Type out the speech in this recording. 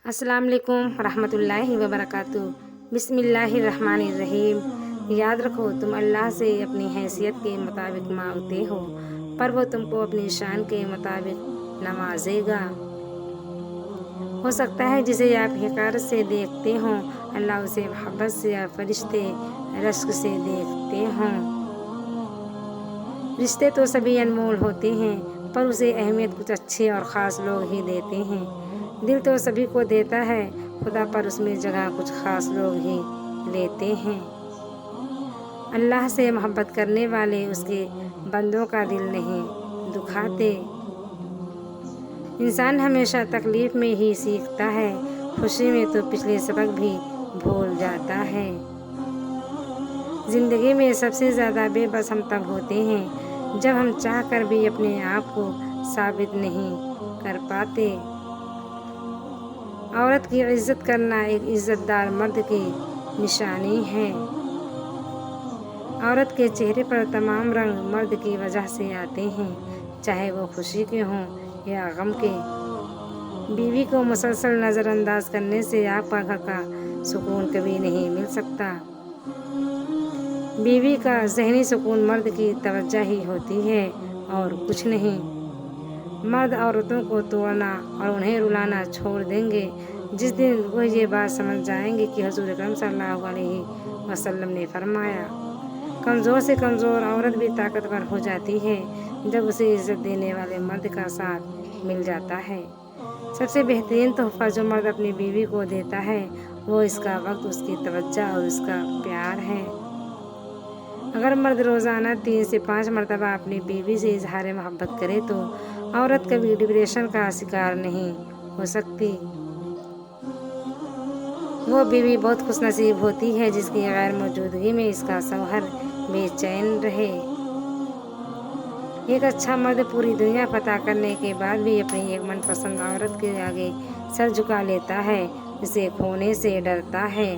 السلام علیکم ورحمۃ اللہ وبرکاتہ۔ بسم اللہ الرحمن الرحیم۔ یاد رکھو تم اللہ سے اپنی حیثیت کے مطابق مانگتے پر وہ تم کو اپنی شان کے مطابق نوازے گا۔ ہو سکتا ہے جسے آپ حقارت سے دیکھتے ہوں اللہ اسے محبت سے یا فرشتے رشک سے دیکھتے ہوں۔ رشتے تو سبھی انمول ہوتے ہیں پر اسے اہمیت کچھ اچھے اور خاص لوگ ہی دیتے ہیں۔ دل تو سبھی کو دیتا ہے خدا پر اس میں جگہ کچھ خاص لوگ ہی لیتے ہیں۔ اللہ سے محبت کرنے والے اس کے بندوں کا دل نہیں دکھاتے۔ انسان ہمیشہ تکلیف میں ہی سیکھتا ہے، خوشی میں تو پچھلے سبق بھی بھول جاتا ہے۔ زندگی میں سب سے زیادہ بے بس ہم تب ہوتے ہیں جب ہم چاہ کر بھی اپنے آپ کو ثابت نہیں کر پاتے۔ عورت کی عزت کرنا ایک عزت دار مرد کی نشانی ہے۔ عورت کے چہرے پر تمام رنگ مرد کی وجہ سے آتے ہیں، چاہے وہ خوشی کے ہوں یا غم کے۔ بیوی کو مسلسل نظر انداز کرنے سے آپ کا گھر کا سکون کبھی نہیں مل سکتا۔ بیوی کا ذہنی سکون مرد کی توجہ ہی ہوتی ہے اور کچھ نہیں۔ مرد عورتوں کو توڑنا اور انہیں رلانا چھوڑ دیں گے جس دن وہ یہ بات سمجھ جائیں گے کہ حضور اکرم صلی اللہ علیہ وسلم نے فرمایا، کمزور سے کمزور عورت بھی طاقتور ہو جاتی ہے جب اسے عزت دینے والے مرد کا ساتھ مل جاتا ہے۔ سب سے بہترین تحفہ جو مرد اپنی بیوی کو دیتا ہے وہ اس کا وقت، اس کی توجہ اور اس کا پیار ہے۔ اگر مرد روزانہ 3 سے 5 مرتبہ اپنی بیوی سے اظہار محبت کرے تو عورت کبھی ڈپریشن کا شکار نہیں ہو سکتی۔ وہ بیوی بہت خوش نصیب ہوتی ہے جس کی غیر موجودگی میں اس کا شوہر بے چین رہے۔ ایک اچھا مرد پوری دنیا فتح کرنے کے بعد بھی اپنی ایک من پسند عورت کے آگے سر جھکا لیتا ہے، اسے کھونے سے ڈرتا ہے۔